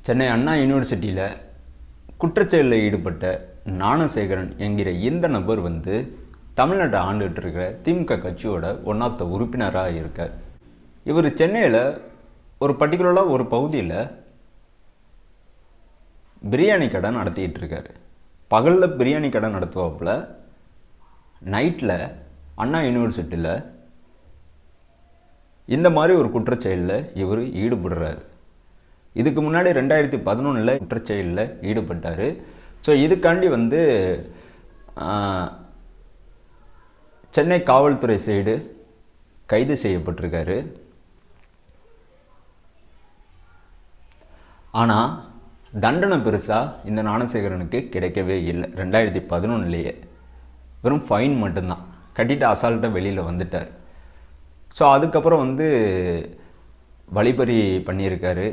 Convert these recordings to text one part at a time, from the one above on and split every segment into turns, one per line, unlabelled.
சென்னை அண்ணா யூனிவர்சிட்டியில் குற்றச்செயலில் ஈடுபட்ட ஞானசேகரன் என்கிற இந்த நபர் தமிழ்நாட்டை ஆண்டுகிட்டு இருக்கிற திமுக கட்சியோட ஒன் ஆஃப் த உறுப்பினராக இருக்கார். இவர் சென்னையில் ஒரு பர்டிகுலராக ஒரு பகுதியில் பிரியாணி கடை நடத்திக்கிட்டு இருக்கார். பகலில் பிரியாணி கடை நடத்துவாப்பில், நைட்டில் அண்ணா யூனிவர்சிட்டியில் இந்த மாதிரி ஒரு குற்றச்செயலில் இவர் ஈடுபடுறாரு. இதுக்கு முன்னாடி 2011 குற்றச்செயலில் ஈடுபட்டார். ஸோ இதுக்காண்டி சென்னை காவல்துறை சைடு கைது செய்யப்பட்டிருக்காரு. ஆனால் தண்டனை பெருசாக இந்த ஞானசேகரனுக்கு கிடைக்கவே இல்லை. 2011 வெறும் ஃபைன் மட்டும்தான் கட்டிட்டு அசால்ட்டாக வெளியில் வந்துட்டார். ஸோ அதுக்கப்புறம் வழிப்பறி பண்ணியிருக்காரு,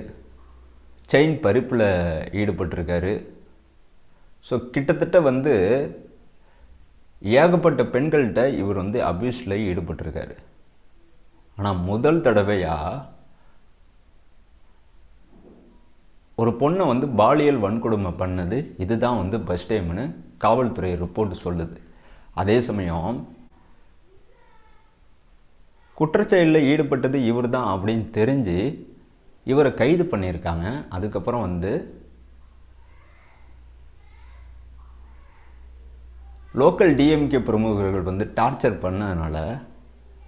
செயின் பறிப்பில் ஈடுபட்டிருக்காரு. ஸோ கிட்டத்தட்ட ஏகப்பட்ட பெண்கள்கிட்ட இவர் அபியூஸில் ஈடுபட்டிருக்காரு. ஆனால் முதல் தடவையாக ஒரு பொண்ணை பாலியல் வன்கொடுமை பண்ணது இதுதான் ஃபஸ்ட் டைம்னு காவல்துறை ரிப்போர்ட் சொல்லுது. அதே சமயம் குற்றச்செயலில் ஈடுபட்டது இவர் தான் அப்படின்னு தெரிஞ்சு இவரை கைது பண்ணியிருக்காங்க. அதுக்கப்புறம் லோக்கல் டிஎம்கே பிரமுகர்கள் டார்ச்சர் பண்ணதுனால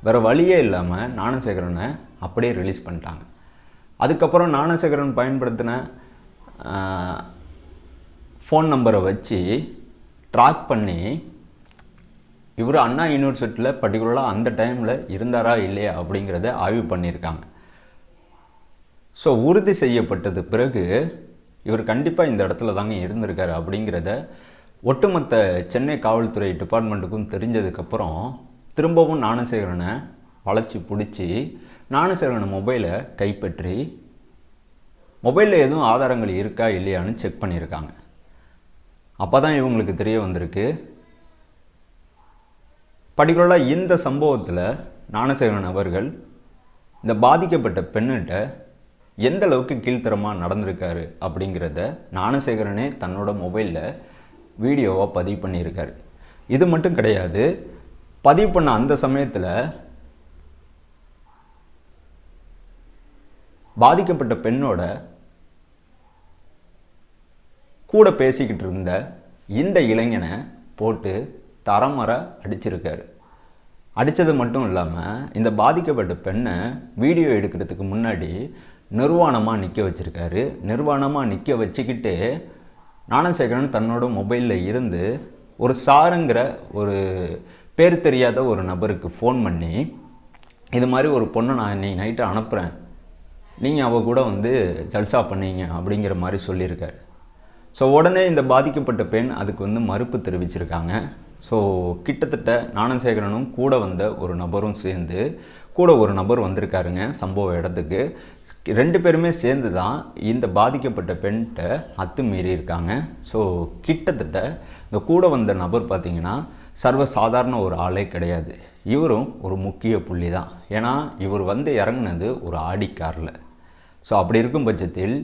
வேறு வழியே இல்லாமல் ஞானசேகரனை அப்படியே ரிலீஸ் பண்ணிட்டாங்க. அதுக்கப்புறம் ஞானசேகரன் பயன்படுத்தின ஃபோன் நம்பரை வச்சு ட்ராக் பண்ணி இவர் அண்ணா யூனிவர்சிட்டியில் பர்டிகுலராக அந்த டைமில் இருந்தாரா இல்லையா அப்படிங்கிறத ஆய்வு பண்ணியிருக்காங்க. ஸோ உறுதி செய்யப்பட்டது பிறகு இவர் கண்டிப்பாக இந்த இடத்துல தாங்க இருந்திருக்காரு அப்படிங்கிறத ஒட்டுமொத்த சென்னை காவல்துறை டிபார்ட்மெண்ட்டுக்கும் தெரிஞ்சதுக்கப்புறம் திரும்பவும் ஞானசேகரனை வளைச்சி பிடிச்சி ஞானசேகரனை மொபைலை கைப்பற்றி மொபைலில் எதுவும் ஆதாரங்கள் இருக்கா இல்லையான்னு செக் பண்ணியிருக்காங்க. அப்போ தான் இவங்களுக்கு தெரிய வந்திருக்கு, பர்டிகுலராக இந்த சம்பவத்தில் ஞானசேகரன் அவர்கள் இந்த பாதிக்கப்பட்ட பெண்ணிட்ட எந்த அளவுக்கு கீழ்த்தரமாக நடந்திருக்காரு அப்படிங்கிறத ஞானசேகரனே தன்னோட மொபைலில் வீடியோவாக பதிவு பண்ணியிருக்காரு. இது மட்டும் கிடையாது, பதிவு பண்ண அந்த சமயத்தில் பாதிக்கப்பட்ட பெண்ணோட கூட பேசிக்கிட்டு இருந்த இந்த இளைஞனை போட்டு தரமர அடிச்சிருக்காரு. அடித்தது மட்டும் இல்லாமல் இந்த பாதிக்கப்பட்ட பெண்ணை வீடியோ எடுக்கிறதுக்கு முன்னாடி நிர்வாணமாக நிற்க வச்சுருக்காரு. நிர்வாணமாக நிற்க வச்சுக்கிட்டு ஞானசேகரன் தன்னோட மொபைலில் இருந்து ஒரு சாருங்கிற ஒரு பேர் தெரியாத ஒரு நபருக்கு ஃபோன் பண்ணி இது மாதிரி ஒரு பொண்ணை நான் இன்னைக்கு நைட்டு அனுப்புகிறேன், நீங்கள் அவள் கூட ஜல்சா பண்ணீங்க அப்படிங்கிற மாதிரி சொல்லியிருக்காரு. ஸோ உடனே இந்த பாதிக்கப்பட்ட பெண் அதுக்கு மறுப்பு தெரிவிச்சிருக்காங்க. ஸோ கிட்டத்தட்ட ஞானசேகரனும் கூட வந்த ஒரு நபரும் சேர்ந்து கூட ஒரு நபர் வந்திருக்காருங்க சம்பவ இடத்துக்கு. 2 பேருமே சேர்ந்து தான் இந்த பாதிக்கப்பட்ட பெண்கிட்ட அத்துமீறி இருக்காங்க. ஸோ கிட்டத்தட்ட இந்த கூட வந்த நபர் பார்த்திங்கன்னா சர்வசாதாரண ஒரு ஆளே கிடையாது. இவரும் ஒரு முக்கிய புள்ளி தான். ஏன்னா இவர் இறங்குனது ஒரு ஆடி காரில். ஸோ அப்படி இருக்கும் பட்சத்தில்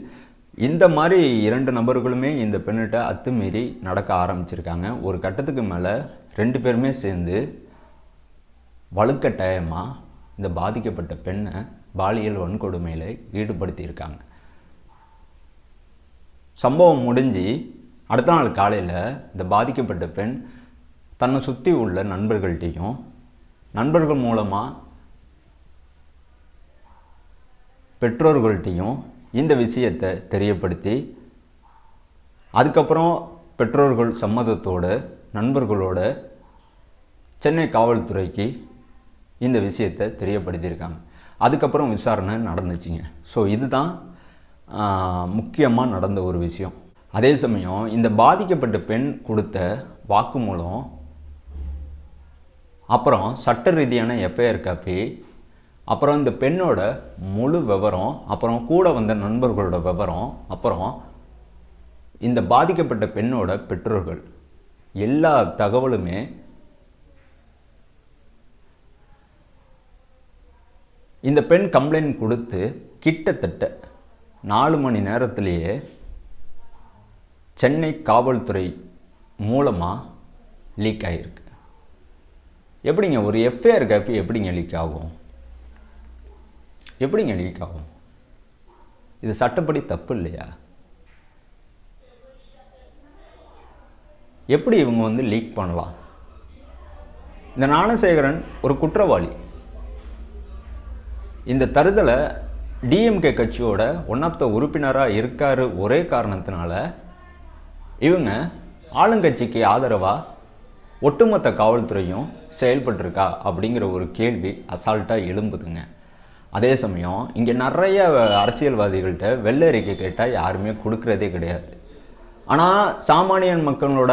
இந்த மாதிரி 2 நபர்களுமே இந்த பெண்ணிட்ட அத்துமீறி நடக்க ஆரம்பிச்சிருக்காங்க. ஒரு கட்டத்துக்கு மேலே 2 பேருமே சேர்ந்து வலுக்கட்டாயமாக இந்த பாதிக்கப்பட்ட பெண்ணை பாலியல் வன்கொடுமையில் ஈடுபடுத்தியிருக்காங்க. சம்பவம் முடிஞ்சு அடுத்த நாள் காலையில் இந்த பாதிக்கப்பட்ட பெண் தன்னை சுற்றி உள்ள நண்பர்கள்ட்டையும் நண்பர்கள் மூலமாக பெற்றோர்கள்ட்டையும் இந்த விஷயத்தை தெரியப்படுத்தி அதுக்கப்புறம் பெற்றோர்கள் சம்மதத்தோட நண்பர்களோட சென்னை காவல்துறைக்கு இந்த விஷயத்தை தெரியப்படுத்தியிருக்காங்க. அதுக்கப்புறம் விசாரணை நடந்துச்சுங்க. ஸோ இதுதான் முக்கியமாக நடந்த ஒரு விஷயம். அதே சமயம் இந்த பாதிக்கப்பட்ட பெண் கொடுத்த வாக்குமூலம், அப்புறம் சட்ட ரீதியான எஃப்ஐஆர் காப்பி, அப்புறம் இந்த பெண்ணோட முழு விவரம், அப்புறம் கூட வந்த நண்பர்களோட விவரம், அப்புறம் இந்த பாதிக்கப்பட்ட பெண்ணோட பெற்றோர்கள் எல்லா தகவலுமே இந்த பெண் கம்ப்ளைண்ட் கொடுத்து கிட்டத்தட்ட 4 மணி நேரத்திலேயே சென்னை காவல்துறை மூலமாக லீக் ஆகிருக்கு. எப்படிங்க ஒரு எஃப்ஐஆர் காப்பி எப்படிங்க லீக் ஆகும்? எப்படிங்க லீக் ஆகும்? இது சட்டப்படி தப்பு இல்லையா? எப்படி இவங்க லீக் பண்ணலாம்? இந்த ஞானசேகரன் ஒரு குற்றவாளி. இந்த தருதலை டிஎம்கே கட்சியோட ஒன் ஆஃப் த உறுப்பினராக இருக்கார். ஒரே காரணத்தினால இவங்க ஆளுங்கட்சிக்கு ஆதரவாக ஒட்டுமொத்த காவல்துறையும் செயல்பட்டுருக்கா அப்படிங்கிற ஒரு கேள்வி அசால்ட்டாக எழும்புதுங்க. அதே சமயம் இங்கே நிறைய அரசியல்வாதிகள்கிட்ட வெள்ளை அறிக்கை கேட்டால் யாருமே கொடுக்கறதே கிடையாது. ஆனால் சாமானியன் மக்களோட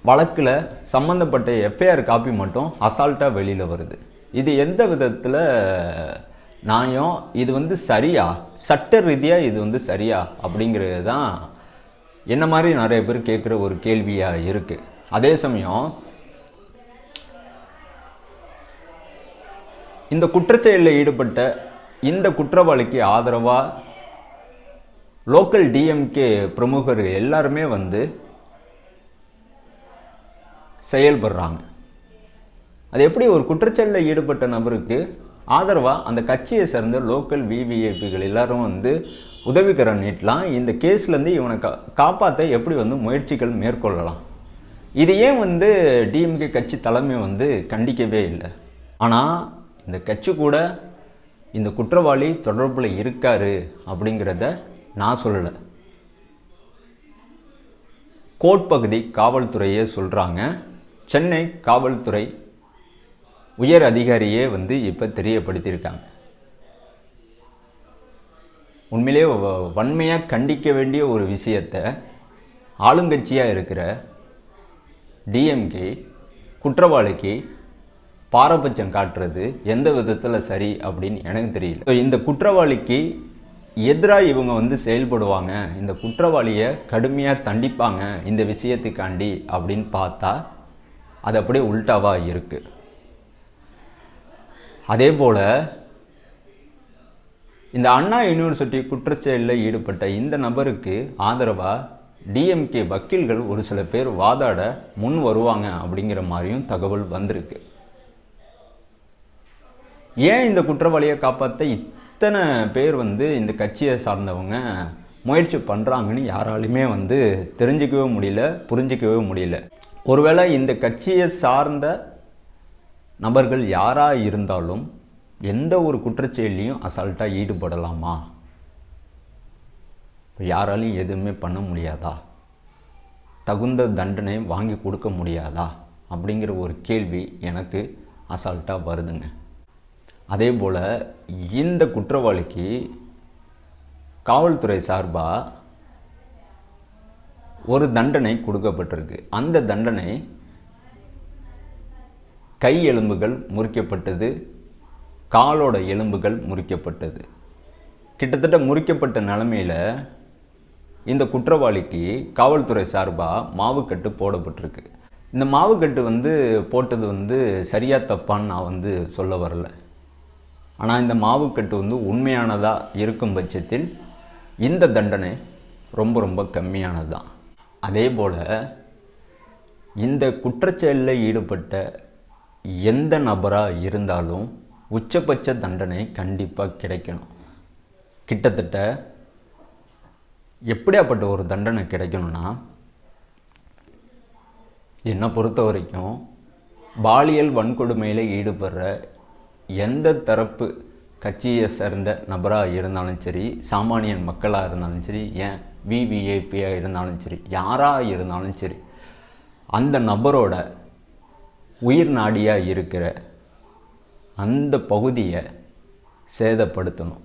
வழக்கில் சம்மந்தப்பட்ட எஃப்ஐஆர் காப்பி மட்டும் அசால்ட்டாக வெளியில் வருது. இது எந்த விதத்தில் நியாயம்? இது சரியா? சட்ட ரீதியாக இது சரியா அப்படிங்கிறது தான் என்ன மாதிரி நிறைய பேர் கேட்குற ஒரு கேள்வியாக இருக்குது. அதே சமயம் இந்த குற்றச்செயலில் ஈடுபட்ட இந்த குற்றவாளிக்கு ஆதரவாக லோக்கல் டிஎம்கே பிரமுகர்கள் எல்லாருமே செயல்படுறாங்க. அது எப்படி ஒரு குற்றச்செயலில் ஈடுபட்ட நபருக்கு ஆதரவாக அந்த கட்சியை சேர்ந்த லோக்கல் விவிஐபிகள் எல்லாரும் உதவிக்கரம் நீட்டலாம்? இந்த கேஸ்லேருந்து இவனை காப்பாற்ற எப்படி முயற்சிகள் மேற்கொள்ளலாம்? இது ஏன் டிஎம்கே கட்சி தலைமை கண்டிக்கவே இல்லை? ஆனால் இந்த கட்சி கூட இந்த குற்றவாளி தொடர்பில் இருக்காரு அப்படிங்கிறத நான் சொல்லலை. கோட்பகுதி காவல்துறையே சொல்கிறாங்க. சென்னை காவல்துறை உயர் அதிகாரியே இப்போ தெரியப்படுத்தியிருக்காங்க. உண்மையிலே வன்மையாக கண்டிக்க வேண்டிய ஒரு விஷயத்தை ஆளுங்கட்சியாக இருக்கிற டிஎம்கே குற்றவாளிக்கு பாரபட்சம் காட்டுறது எந்த விதத்தில் சரி அப்படின்னு எனக்கு தெரியல. இந்த குற்றவாளிக்கு எதிராக இவங்க செயல்படுவாங்க, இந்த குற்றவாளியை கடுமையாக தண்டிப்பாங்க இந்த விஷயத்துக்காண்டி அப்படின்னு பார்த்தா அது அப்படியே உல்டாவாக இருக்குது. அதே போல் இந்த அண்ணா யூனிவர்சிட்டி குற்றச்செயலில் ஈடுபட்ட இந்த நபருக்கு ஆதரவாக டிஎம்கே வக்கீல்கள் ஒரு சில பேர் வாதாட முன் வருவாங்க அப்படிங்கிற மாதிரியும் தகவல் வந்திருக்கு. ஏன் இந்த குற்றவாளியை காப்பாற்ற இத்தனை பேர் இந்த கட்சியை சார்ந்தவங்க முயற்சி பண்ணுறாங்கன்னு யாராலுமே தெரிஞ்சிக்கவே முடியல, புரிஞ்சிக்கவே முடியல. ஒருவேளை இந்த கட்சியை சார்ந்த நபர்கள் யாராக இருந்தாலும் எந்த ஒரு குற்றச்செயலையும் அசால்ட்டாக ஈடுபடலாமா? யாராலையும் எதுவுமே பண்ண முடியாதா? தகுந்த தண்டனை வாங்கி கொடுக்க முடியாதா அப்படிங்கிற ஒரு கேள்வி எனக்கு அசால்ட்டாக வருதுங்க. அதே போல் இந்த குற்றவாளிக்கு காவல்துறை சார்பாக ஒரு தண்டனை கொடுக்கப்பட்டிருக்கு. அந்த தண்டனை கை எலும்புகள் முறிக்கப்பட்டது, காலோட எலும்புகள் முறிக்கப்பட்டது. கிட்டத்தட்ட முறிக்கப்பட்ட நிலைமையில் இந்த குற்றவாளிக்கு காவல்துறை சார்பாக மாவுக்கட்டு போடப்பட்டிருக்கு. இந்த மாவுக்கட்டு போட்டது சரியா தப்பான்னு நான் சொல்ல வரல. ஆனால் இந்த மாவுக்கட்டு உண்மையானதாக இருக்கும் பட்சத்தில் இந்த தண்டனை ரொம்ப ரொம்ப கம்மியானது தான். அதே போல் இந்த குற்றச்செயலில் ஈடுபட்ட எந்த நபராக இருந்தாலும் உச்சபட்ச தண்டனை கண்டிப்பாக கிடைக்கணும். கிட்டத்தட்ட எப்படியாப்பட்ட ஒரு தண்டனை கிடைக்கணும்னா, என்னை பொறுத்த வரைக்கும் பாலியல் வன்கொடுமையில் ஈடுபடுற எந்த தரப்பு கட்சியை சேர்ந்த நபராக இருந்தாலும் சரி, சாமானியன் மக்களாக இருந்தாலும் சரி, ஏன் விவிஐபியாக இருந்தாலும் சரி, யாராக இருந்தாலும் சரி, அந்த நபரோட உயிர் நாடியாக இருக்கிற அந்த பகுதியை சேதப்படுத்தணும்,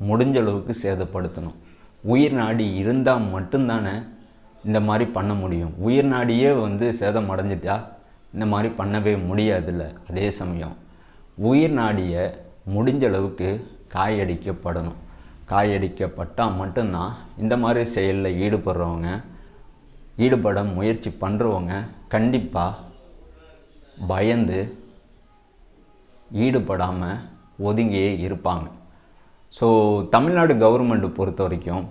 முடிஞ்ச அளவுக்கு சேதப்படுத்தணும். உயிர் நாடி இருந்தால் மட்டும்தானே இந்த மாதிரி பண்ண முடியும். உயிர் நாடியே சேதம் அடைஞ்சிட்டா இந்த மாதிரி பண்ணவே முடியாதுல்ல. அதே சமயம் உயிர் நாடியை முடிஞ்ச அளவுக்கு காயடிக்கப்படணும். காயடிக்கப்பட்டால் மட்டும்தான் இந்த மாதிரி செயலில் ஈடுபட முயற்சி பண்ணுறவங்க கண்டிப்பாக பயந்து ஈடுபடாமல் ஒதுங்கியே இருப்பாங்க. ஸோ தமிழ்நாடு கவர்மெண்ட் பொறுத்த வரைக்கும்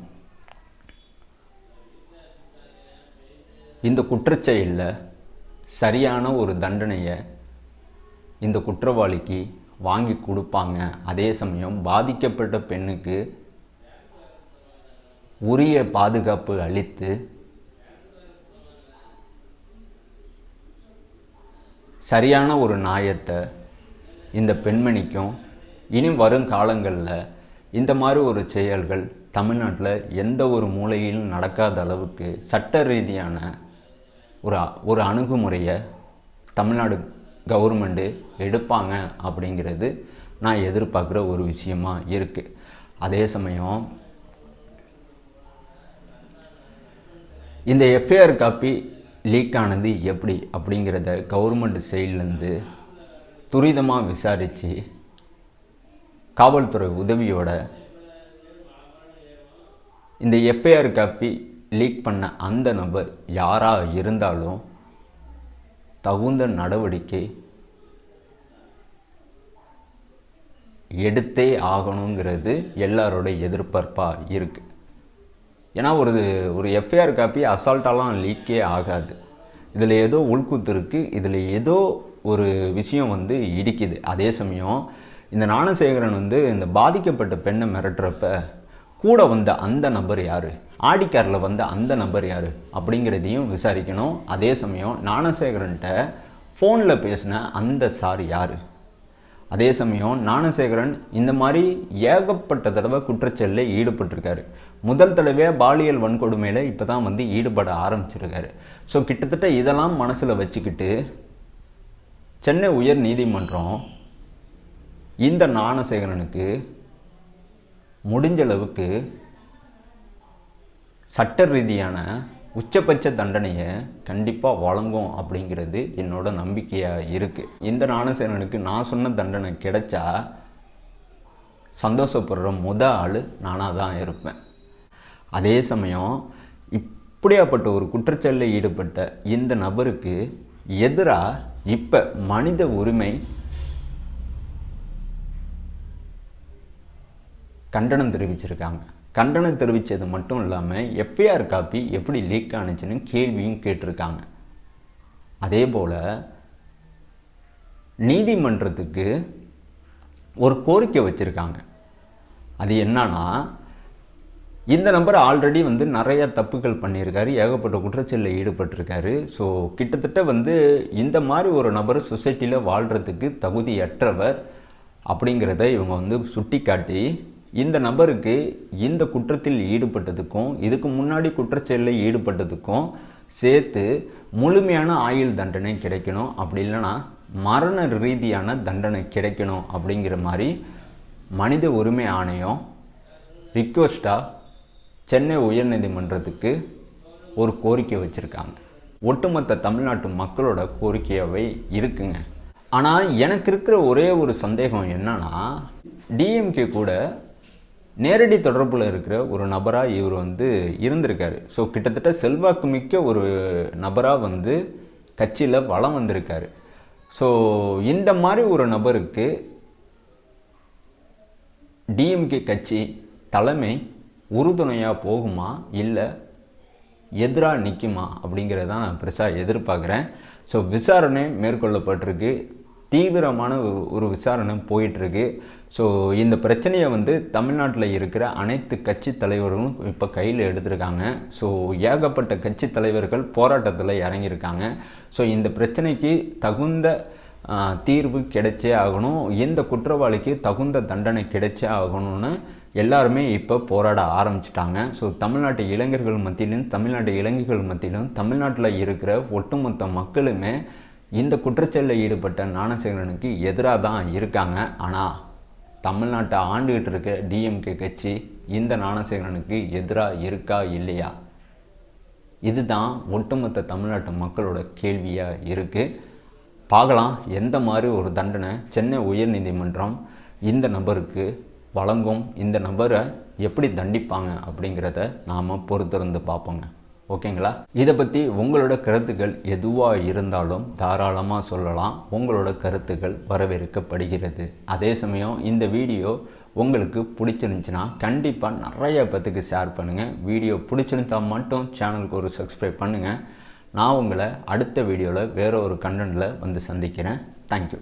இந்த குற்றச்செயலில் சரியான ஒரு தண்டனையை இந்த குற்றவாளிக்கு வாங்கி கொடுப்பாங்க. அதே சமயம் பாதிக்கப்பட்ட பெண்ணுக்கு உரிய பாதுகாப்பு அளித்து சரியான ஒரு நியாயத்தை இந்த பெண்மணிக்கும் இனி வரும் காலங்களில் இந்த மாதிரி ஒரு செயல்கள் தமிழ்நாட்டில் எந்த ஒரு மூலையிலும் நடக்காத அளவுக்கு சட்ட ரீதியான ஒரு அணுகுமுறையை தமிழ்நாடு கவர்மெண்ட்டு எடுப்பாங்க அப்படிங்கிறது நான் எதிர்பார்க்குற ஒரு விஷயமா இருக்குது. அதே சமயம் இந்த எஃப்ஐஆர் காப்பி லீக் ஆனது எப்படி அப்படிங்கிறத கவர்மெண்ட் சைட்லேருந்து துரிதமாக விசாரித்து காவல்துறை உதவியோட இந்த எஃப்ஐஆர் காப்பி லீக் பண்ண அந்த நபர் யாராக இருந்தாலும் தகுந்த நடவடிக்கை எடுத்தே ஆகணுங்கிறது எல்லாரோட எதிர்பார்ப்பாக இருக்குது. ஏன்னா ஒரு எஃப்ஐஆர் காப்பி அசால்ட்டாலாம் லீக்கே ஆகாது. இதில் ஏதோ உள்குத்து இருக்குது, இதில் ஏதோ ஒரு விஷயம் இடிக்குது. அதே சமயம் இந்த ஞானசேகரன் இந்த பாதிக்கப்பட்ட பெண்ணை மிரட்டுறப்ப கூட வந்த அந்த நபர் யார், ஆடிக்காரில் வந்த அந்த நபர் யார் அப்படிங்கிறதையும் விசாரிக்கணும். அதே சமயம் ஞானசேகரன்கிட்ட ஃபோனில் பேசின அந்த சார் யார். அதே சமயம் ஞானசேகரன் இந்த மாதிரி ஏகப்பட்ட தடவை குற்றச்செயலில் ஈடுபட்டிருக்காரு. முதல் தடவையாக பாலியல் வன்கொடுமையில் இப்போ தான் ஈடுபட ஆரம்பிச்சிருக்காரு. ஸோ கிட்டத்தட்ட இதெல்லாம் மனசில் வச்சுக்கிட்டு சென்னை உயர் நீதிமன்றம் இந்த ஞானசேகரனுக்கு முடிஞ்ச அளவுக்கு சட்ட ரீதியான உச்சபட்ச தண்டனையை கண்டிப்பாக வழங்கும் அப்படிங்கிறது என்னோட நம்பிக்கையாக இருக்குது. இந்த ஞானசேகரனுக்கு நான் சொன்ன தண்டனை கிடைச்சா சந்தோஷப்படுற ஆள் நானாக தான் இருப்பேன். அதே சமயம் இப்படியாப்பட்ட ஒரு குற்றச்செயலில் ஈடுபட்ட இந்த நபருக்கு எதிராக இப்போ மனித உரிமை கண்டனம் தெரிவிச்சிருக்காங்க. கண்டனம் தெரிவித்தது மட்டும் இல்லாமல் எஃப்ஐஆர் காப்பி எப்படி லீக் ஆனிச்சுன்னு கேள்வியும் கேட்டிருக்காங்க. அதே போல் நீதிமன்றத்துக்கு ஒரு கோரிக்கை வச்சுருக்காங்க. அது என்னன்னா, இந்த நபர் ஆல்ரெடி நிறைய தப்புகள் பண்ணியிருக்காரு, ஏகப்பட்ட குற்றச்செயலில் ஈடுபட்டிருக்காரு. ஸோ கிட்டத்தட்ட இந்த மாதிரி ஒரு நபர் சொசைட்டியில் வாழ்கிறதுக்கு தகுதியற்றவர் அப்படிங்கிறத இவங்க சுட்டி காட்டி இந்த நபருக்கு இந்த குற்றத்தில் ஈடுபட்டதுக்கும் இதுக்கு முன்னாடி குற்றச்செயலில் ஈடுபட்டதுக்கும் சேர்த்து முழுமையான ஆயுள் தண்டனை கிடைக்கணும், அப்படி இல்லைன்னா மரண ரீதியான தண்டனை கிடைக்கணும் அப்படிங்கிற மாதிரி மனித உரிமை ஆணையம் ரிக்வெஸ்டாக சென்னை உயர்நீதிமன்றத்துக்கு ஒரு கோரிக்கை வச்சுருக்காங்க. ஒட்டுமொத்த தமிழ்நாட்டு மக்களோட கோரிக்கையாகவே இருக்குங்க. ஆனால் எனக்கு இருக்கிற ஒரே ஒரு சந்தேகம் என்னன்னா, டிஎம்கே கூட நேரடி தொடர்பில் இருக்கிற ஒரு நபராக இவர் இருந்திருக்காரு. ஸோ கிட்டத்தட்ட செல்வாக்கு மிக்க ஒரு நபராக கட்சியில் வலம் வந்திருக்காரு. ஸோ இந்த மாதிரி ஒரு நபருக்கு டிஎம்கே கட்சி தலைமை உறுதுணையாக போகுமா இல்லை எதிராக நிற்குமா அப்படிங்கிறதான் நான் பெருசாக எதிர்பார்க்குறேன். ஸோ விசாரணை மேற்கொள்ளப்பட்டிருக்கு, தீவிரமான ஒரு விசாரணை போயிட்டுருக்கு. ஸோ இந்த பிரச்சனையை தமிழ்நாட்டில் இருக்கிற அனைத்து கட்சி தலைவர்களும் இப்போ கையில் எடுத்திருக்காங்க. ஸோ ஏகப்பட்ட கட்சி தலைவர்கள் போராட்டத்தில் இறங்கியிருக்காங்க. ஸோ இந்த பிரச்சனைக்கு தகுந்த தீர்வு கிடைச்சே ஆகணும், இந்த குற்றவாளிக்கு தகுந்த தண்டனை கிடைச்சே ஆகணும்னு எல்லாருமே இப்போ போராட ஆரம்பிச்சிட்டாங்க. ஸோ தமிழ்நாட்டு இளைஞர்கள் மத்தியிலும் தமிழ்நாட்டு இளைஞர்கள் மத்தியிலும் தமிழ்நாட்டில் இருக்கிற ஒட்டுமொத்த மக்களுமே இந்த குற்றச்செயலில் ஈடுபட்ட ஞானசேகரனுக்கு எதிராக தான் இருக்காங்க. ஆனால் தமிழ்நாட்டை ஆண்டுகிட்டு இருக்க டிஎம்கே கட்சி இந்த ஞானசேகரனுக்கு எதிராக இருக்கா இல்லையா, இதுதான் ஒட்டுமொத்த தமிழ்நாட்டு மக்களோட கேள்வியாக இருக்குது. பார்க்கலாம் எந்த மாதிரி ஒரு தண்டனை சென்னை உயர்நீதிமன்றம் இந்த நபருக்கு வழங்கும், இந்த நபரை எப்படி தண்டிப்பாங்க அப்படிங்கிறத நாம் பொறுத்திருந்து பார்ப்போங்க. ஓகேங்களா? இதை பற்றி உங்களோட கருத்துக்கள் எதுவாக இருந்தாலும் தாராளமாக சொல்லலாம். உங்களோட கருத்துக்கள் வரவேற்கப்படுகிறது. அதே சமயம் இந்த வீடியோ உங்களுக்கு பிடிச்சிருந்துச்சுன்னா கண்டிப்பாக நிறைய பேத்துக்கு ஷேர் பண்ணுங்கள். வீடியோ பிடிச்சிருந்தா மட்டும் சேனலுக்கு ஒரு சப்ஸ்கிரைப் பண்ணுங்கள். நான் உங்களை அடுத்த வீடியோவில் வேறு ஒரு கண்டென்ட்டில் வந்து சந்திக்கிறேன். தேங்க்யூ.